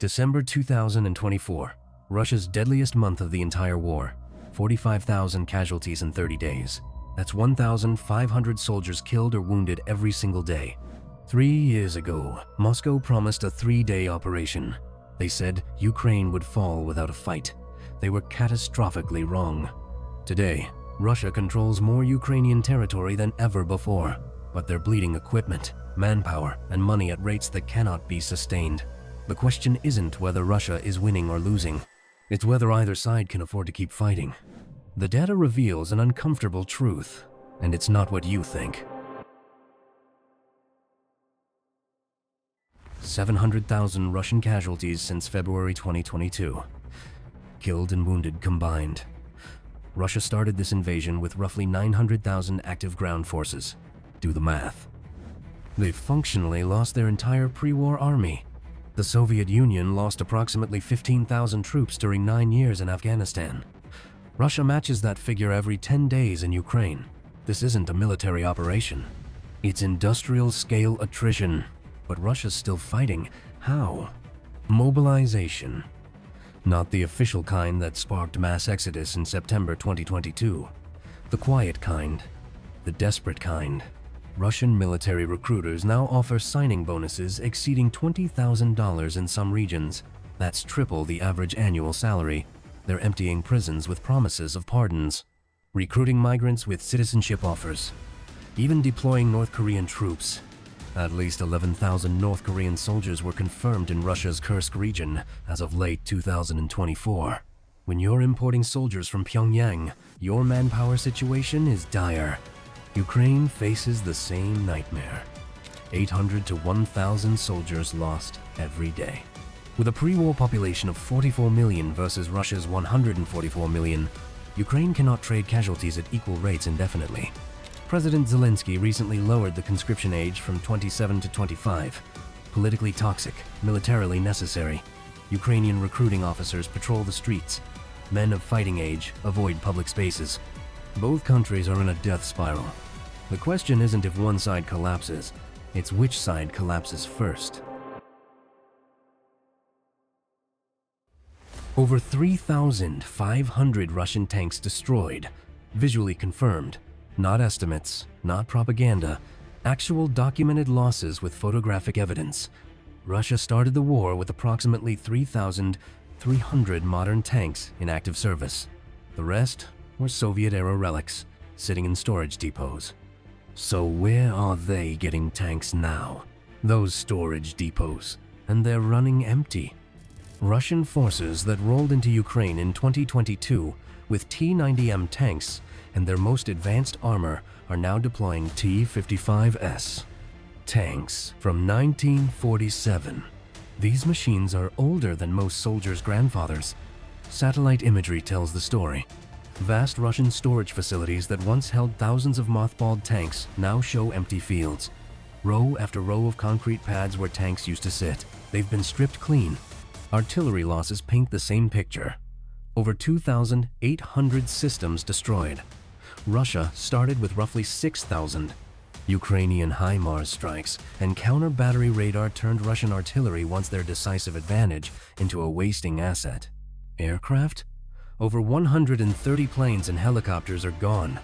December 2024, Russia's deadliest month of the entire war. 45,000 casualties in 30 days. That's 1,500 soldiers killed or wounded every single day. 3 years ago, Moscow promised a 3-day operation. They said Ukraine would fall without a fight. They were catastrophically wrong. Today, Russia controls more Ukrainian territory than ever before, but they're bleeding equipment, manpower, and money at rates that cannot be sustained. The question isn't whether Russia is winning or losing. It's whether either side can afford to keep fighting. The data reveals an uncomfortable truth, and it's not what you think. 700,000 Russian casualties since February 2022. Killed and wounded combined. Russia started this invasion with roughly 900,000 active ground forces. Do the math. They've functionally lost their entire pre-war army. The Soviet Union lost approximately 15,000 troops during 9 years in Afghanistan. Russia matches that figure every 10 days in Ukraine. This isn't a military operation. It's industrial-scale attrition. But Russia's still fighting. How? Mobilization. Not the official kind that sparked mass exodus in September 2022. The quiet kind. The desperate kind. Russian military recruiters now offer signing bonuses exceeding $20,000 in some regions. That's triple the average annual salary. They're emptying prisons with promises of pardons. Recruiting migrants with citizenship offers. Even deploying North Korean troops. At least 11,000 North Korean soldiers were confirmed in Russia's Kursk region as of late 2024. When you're importing soldiers from Pyongyang, your manpower situation is dire. Ukraine faces the same nightmare. 800 to 1,000 soldiers lost every day. With a pre-war population of 44 million versus Russia's 144 million, Ukraine cannot trade casualties at equal rates indefinitely. President Zelensky recently lowered the conscription age from 27 to 25. Politically toxic, militarily necessary. Ukrainian recruiting officers patrol the streets. Men of fighting age avoid public spaces. Both countries are in a death spiral. The question isn't if one side collapses, it's which side collapses first. Over 3,500 Russian tanks destroyed, visually confirmed. Not estimates, not propaganda, actual documented losses with photographic evidence. Russia started the war with approximately 3,300 modern tanks in active service. The rest were Soviet-era relics, sitting in storage depots. So where are they getting tanks now? Those storage depots, and they're running empty. Russian forces that rolled into Ukraine in 2022 with T-90M tanks and their most advanced armor are now deploying T-55S tanks from 1947. These machines are older than most soldiers' grandfathers. Satellite imagery tells the story. Vast Russian storage facilities that once held thousands of mothballed tanks now show empty fields. Row after row of concrete pads where tanks used to sit. They've been stripped clean. Artillery losses paint the same picture. Over 2,800 systems destroyed. Russia started with roughly 6,000. Ukrainian HIMARS strikes and counter-battery radar turned Russian artillery once their decisive advantage into a wasting asset. Aircraft? Over 130 planes and helicopters are gone.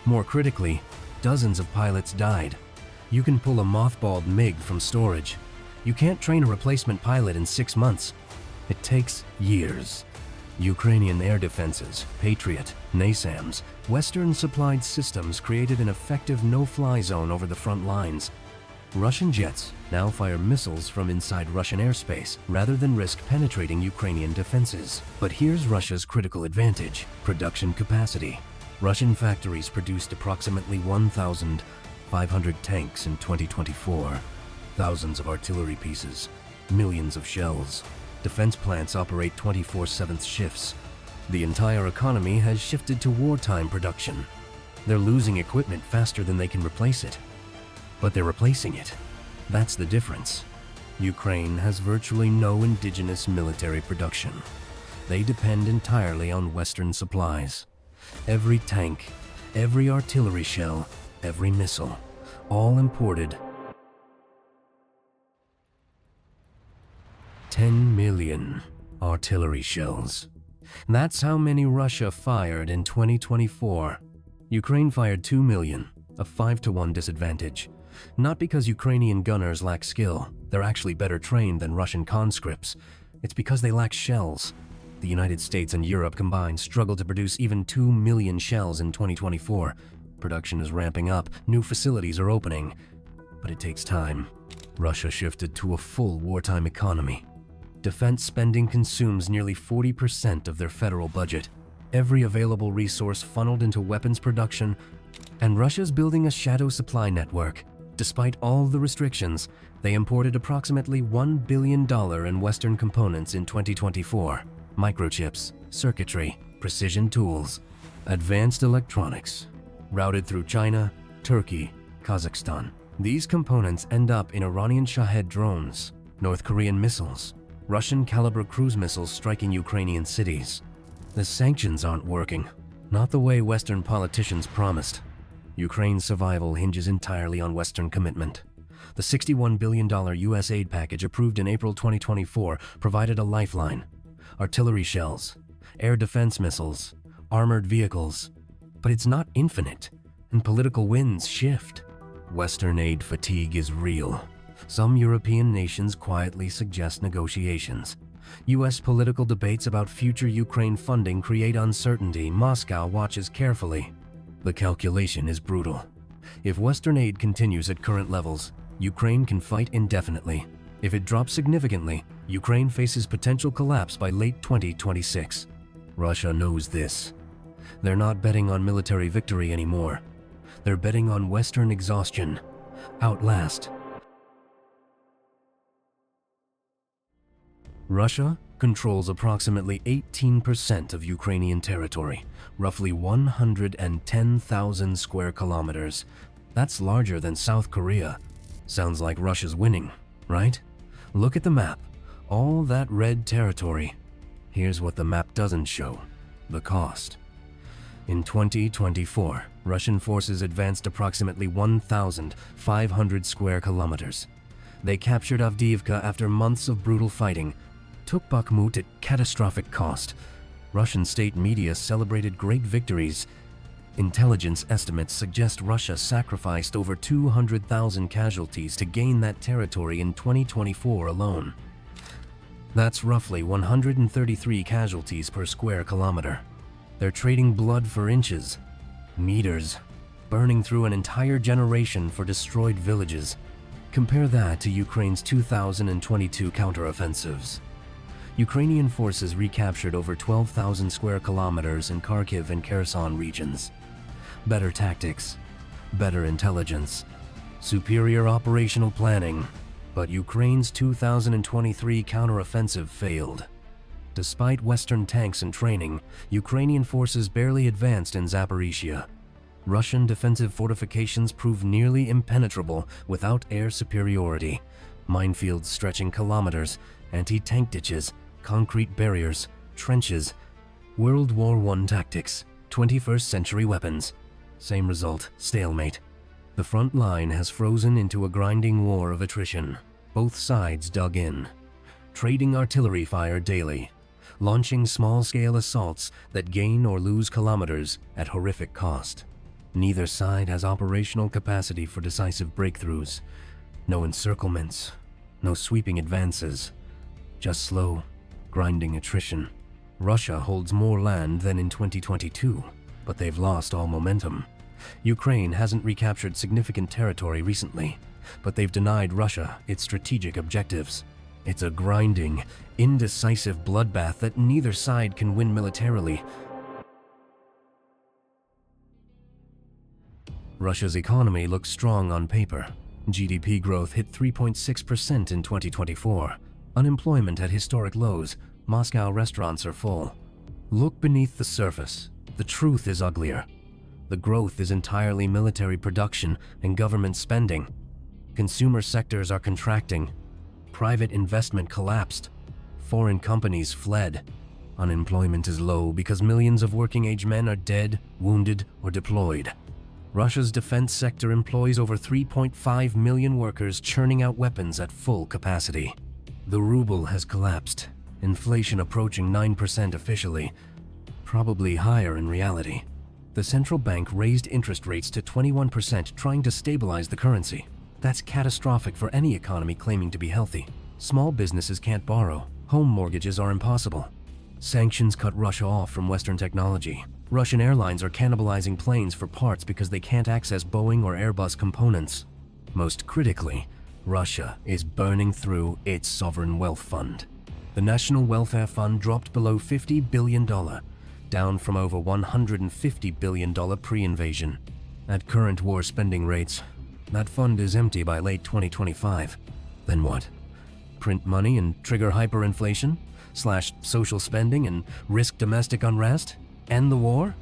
More critically, dozens of pilots died. You can pull a mothballed MiG from storage. You can't train a replacement pilot in 6 months. It takes years. Ukrainian air defenses, Patriot, NASAMS, Western-supplied systems created an effective no-fly zone over the front lines. Russian jets now fire missiles from inside Russian airspace rather than risk penetrating Ukrainian defenses. But here's Russia's critical advantage: production capacity. Russian factories produced approximately 1,500 tanks in 2024, thousands of artillery pieces, millions of shells. Defense plants operate 24/7 shifts. The entire economy has shifted to wartime production. They're losing equipment faster than they can replace it. But they're replacing it. That's the difference. Ukraine has virtually no indigenous military production. They depend entirely on Western supplies. Every tank, every artillery shell, every missile, all imported. 10 million artillery shells. That's how many Russia fired in 2024. Ukraine fired 2 million, a 5-to-1 disadvantage. Not because Ukrainian gunners lack skill, they're actually better trained than Russian conscripts. It's because they lack shells. The United States and Europe combined struggled to produce even 2 million shells in 2024. Production is ramping up, new facilities are opening. But it takes time. Russia shifted to a full wartime economy. Defense spending consumes nearly 40% of their federal budget. Every available resource funneled into weapons production, and Russia's building a shadow supply network. Despite all the restrictions, they imported approximately $1 billion in Western components in 2024. Microchips, circuitry, precision tools, advanced electronics, routed through China, Turkey, Kazakhstan. These components end up in Iranian Shahed drones, North Korean missiles, Russian caliber cruise missiles striking Ukrainian cities. The sanctions aren't working, not the way Western politicians promised. Ukraine's survival hinges entirely on Western commitment. The $61 billion U.S. aid package approved in April 2024 provided a lifeline. Artillery shells, air defense missiles, armored vehicles. But it's not infinite, and political winds shift. Western aid fatigue is real. Some European nations quietly suggest negotiations. U.S. political debates about future Ukraine funding create uncertainty. Moscow watches carefully. The calculation is brutal. If Western aid continues at current levels, Ukraine can fight indefinitely. If it drops significantly, Ukraine faces potential collapse by late 2026. Russia knows this. They're not betting on military victory anymore. They're betting on Western exhaustion. Outlast. Russia controls approximately 18% of Ukrainian territory, roughly 110,000 square kilometers. That's larger than South Korea. Sounds like Russia's winning, right? Look at the map. All that red territory. Here's what the map doesn't show: the cost. In 2024, Russian forces advanced approximately 1,500 square kilometers. They captured Avdiivka after months of brutal fighting, took Bakhmut at catastrophic cost. Russian state media celebrated great victories. Intelligence estimates suggest Russia sacrificed over 200,000 casualties to gain that territory in 2024 alone. That's roughly 133 casualties per square kilometer. They're trading blood for inches, meters, burning through an entire generation for destroyed villages. Compare that to Ukraine's 2022 counteroffensives. Ukrainian forces recaptured over 12,000 square kilometers in Kharkiv and Kherson regions. Better tactics, better intelligence, superior operational planning, but Ukraine's 2023 counteroffensive failed. Despite Western tanks and training, Ukrainian forces barely advanced in Zaporizhia. Russian defensive fortifications proved nearly impenetrable without air superiority. Minefields stretching kilometers, anti-tank ditches, concrete barriers, trenches. World War I tactics, 21st century weapons. Same result, stalemate. The front line has frozen into a grinding war of attrition. Both sides dug in, trading artillery fire daily, launching small-scale assaults that gain or lose kilometers at horrific cost. Neither side has operational capacity for decisive breakthroughs. No encirclements, no sweeping advances, just slow, grinding attrition. Russia holds more land than in 2022, but they've lost all momentum. Ukraine hasn't recaptured significant territory recently, but they've denied Russia its strategic objectives. It's a grinding, indecisive bloodbath that neither side can win militarily. Russia's economy looks strong on paper. GDP growth hit 3.6% in 2024. Unemployment at historic lows. Moscow restaurants are full. Look beneath the surface. The truth is uglier. The growth is entirely military production and government spending. Consumer sectors are contracting. Private investment collapsed. Foreign companies fled. Unemployment is low because millions of working-age men are dead, wounded, or deployed. Russia's defense sector employs over 3.5 million workers churning out weapons at full capacity. The ruble has collapsed, inflation approaching 9% officially, probably higher in reality. The central bank raised interest rates to 21%, trying to stabilize the currency. That's catastrophic for any economy claiming to be healthy. Small businesses can't borrow. Home mortgages are impossible. Sanctions cut Russia off from Western technology. Russian airlines are cannibalizing planes for parts because they can't access Boeing or Airbus components. Most critically, Russia is burning through its sovereign wealth fund. The National Welfare Fund dropped below $50 billion, down from over $150 billion pre-invasion. At current war spending rates, that fund is empty by late 2025. Then what? Print money and trigger hyperinflation? Slash social spending and risk domestic unrest? End the war?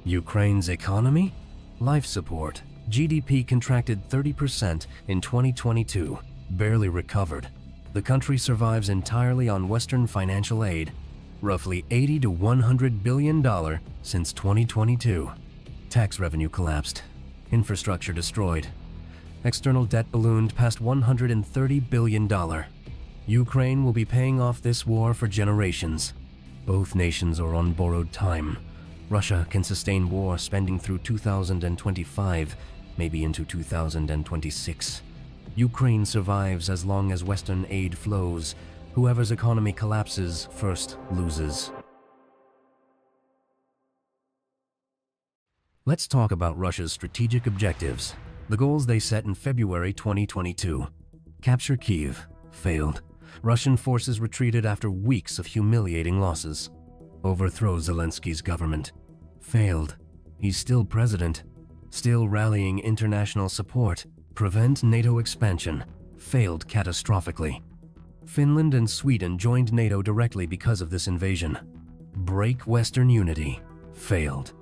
Ukraine's economy? Life support. GDP contracted 30% in 2022, barely recovered. The country survives entirely on Western financial aid, roughly $80 to $100 billion since 2022. Tax revenue collapsed, infrastructure destroyed. External debt ballooned past $130 billion. Ukraine will be paying off this war for generations. Both nations are on borrowed time. Russia can sustain war spending through 2025, maybe into 2026. Ukraine survives as long as Western aid flows. Whoever's economy collapses first loses. Let's talk about Russia's strategic objectives, the goals they set in February 2022. Capture Kyiv. Failed. Russian forces retreated after weeks of humiliating losses. Overthrow Zelensky's government. Failed. He's still president. Still rallying international support. Prevent NATO expansion. Failed catastrophically. Finland and Sweden joined NATO directly because of this invasion. Break Western unity. Failed.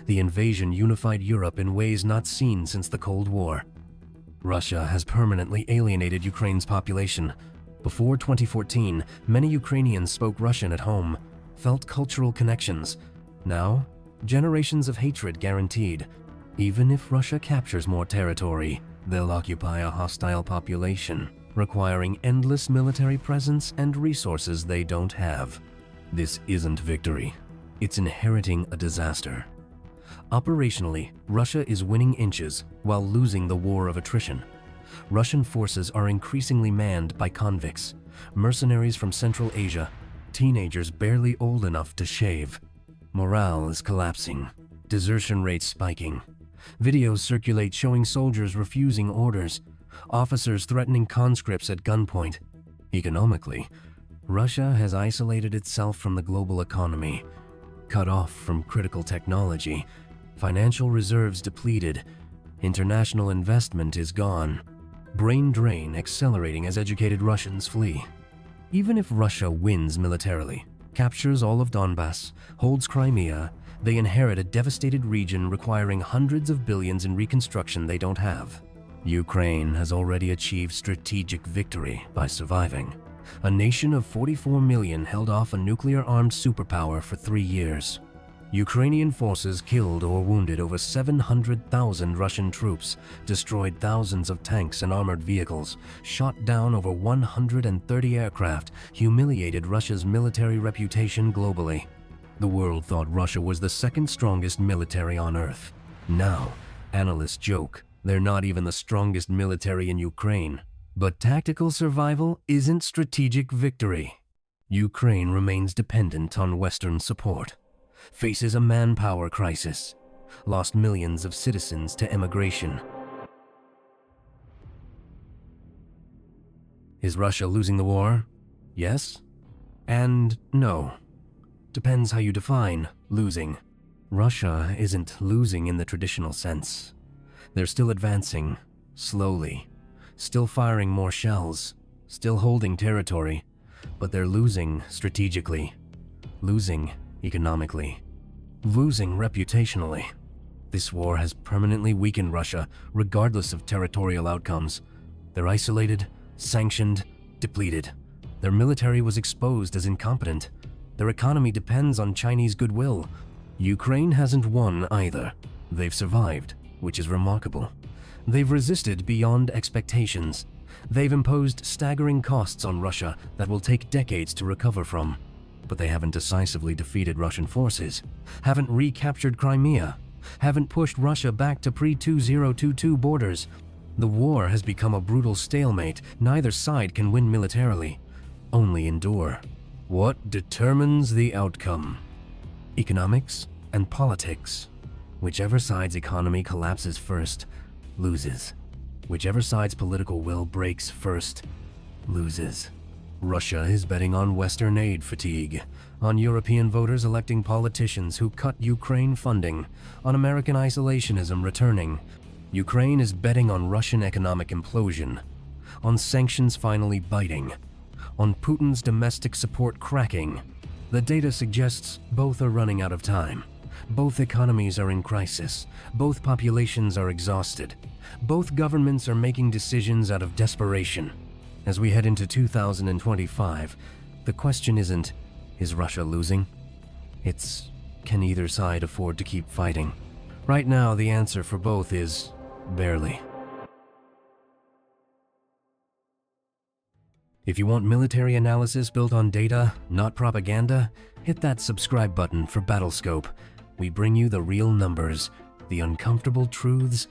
The invasion unified Europe in ways not seen since the Cold War. Russia has permanently alienated Ukraine's population. Before 2014, many Ukrainians spoke Russian at home, felt cultural connections. Now, generations of hatred guaranteed. Even if Russia captures more territory, they'll occupy a hostile population, requiring endless military presence and resources they don't have. This isn't victory. It's inheriting a disaster. Operationally, Russia is winning inches while losing the war of attrition. Russian forces are increasingly manned by convicts, mercenaries from Central Asia, teenagers barely old enough to shave. Morale is collapsing, desertion rates spiking. Videos circulate showing soldiers refusing orders, officers threatening conscripts at gunpoint. Economically, Russia has isolated itself from the global economy, cut off from critical technology, financial reserves depleted, international investment is gone. Brain drain accelerating as educated Russians flee. Even if Russia wins militarily, captures all of Donbass, holds Crimea, they inherit a devastated region requiring hundreds of billions in reconstruction they don't have. Ukraine has already achieved strategic victory by surviving. A nation of 44 million held off a nuclear-armed superpower for 3 years. Ukrainian forces killed or wounded over 700,000 Russian troops, destroyed thousands of tanks and armored vehicles, shot down over 130 aircraft, humiliated Russia's military reputation globally. The world thought Russia was the second strongest military on Earth. Now, analysts joke they're not even the strongest military in Ukraine. But tactical survival isn't strategic victory. Ukraine remains dependent on Western support, faces a manpower crisis, lost millions of citizens to emigration. Is Russia losing the war? Yes and no. Depends how you define losing. Russia isn't losing in the traditional sense. They're still advancing, slowly, still firing more shells, still holding territory, but they're losing strategically, losing economically, losing reputationally. This war has permanently weakened Russia, regardless of territorial outcomes. They're isolated, sanctioned, depleted. Their military was exposed as incompetent. Their economy depends on Chinese goodwill. Ukraine hasn't won either. They've survived, which is remarkable. They've resisted beyond expectations. They've imposed staggering costs on Russia that will take decades to recover from. But they haven't decisively defeated Russian forces, haven't recaptured Crimea, haven't pushed Russia back to pre-2022 borders. The war has become a brutal stalemate. Neither side can win militarily, only endure. What determines the outcome? Economics and politics. Whichever side's economy collapses first, loses. Whichever side's political will breaks first, loses. Russia is betting on Western aid fatigue, on European voters electing politicians who cut Ukraine funding, on American isolationism returning. Ukraine is betting on Russian economic implosion, on sanctions finally biting, on Putin's domestic support cracking. The data suggests both are running out of time. Both economies are in crisis. Both populations are exhausted. Both governments are making decisions out of desperation. As we head into 2025, the question isn't, is Russia losing? It's, can either side afford to keep fighting? Right now, the answer for both is, barely. If you want military analysis built on data, not propaganda, hit that subscribe button for Battlescope. We bring you the real numbers, the uncomfortable truths.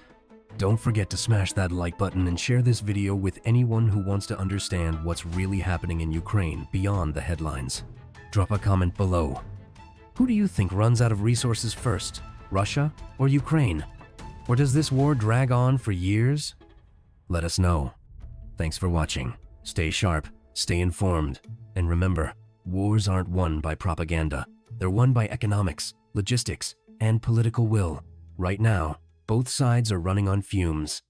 Don't forget to smash that like button and share this video with anyone who wants to understand what's really happening in Ukraine beyond the headlines. Drop a comment below. Who do you think runs out of resources first, Russia or Ukraine? Or does this war drag on for years? Let us know. Thanks for watching. Stay sharp, stay informed, and remember, wars aren't won by propaganda. They're won by economics, logistics, and political will. Right now, both sides are running on fumes.